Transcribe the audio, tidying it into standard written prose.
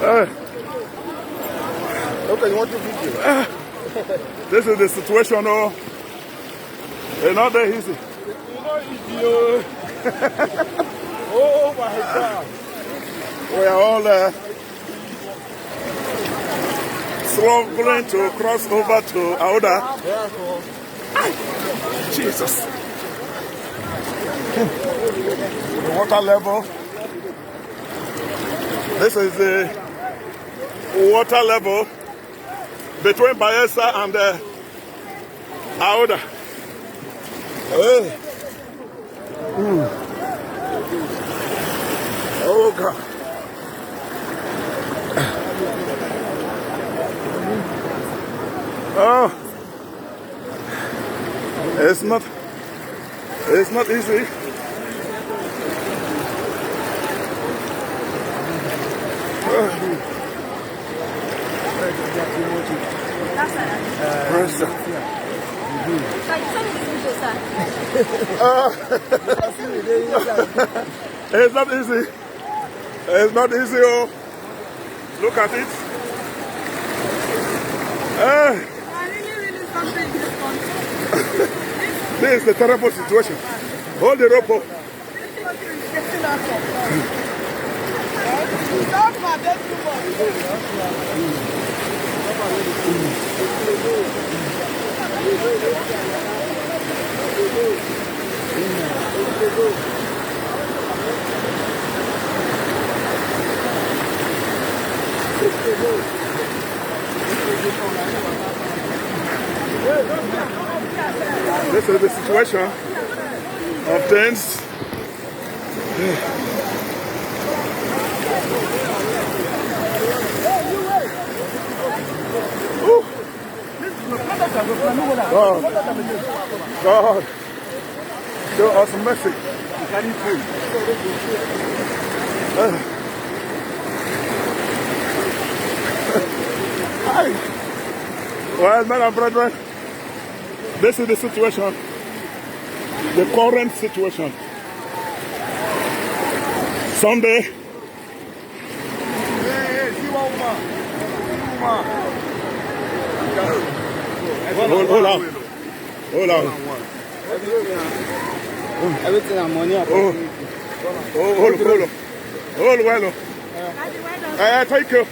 Okay, you want to video? This is the situation, oh. It's not that easy. Oh my God. We are all struggling to cross over to Ahoada. Jesus. The water level. This is the water level between Beyelsa and Ahoada. Oh God. Oh, it's not easy. Pressure. It's not easy. It's not easy. Oh, look at it. This is the terrible situation. Hold the rope up. This is the situation of things. God, show us mercy. Well, men and brethren, this is the situation, the current situation. Sunday. Hold on. Everything I'm money. Hold well. Thank you.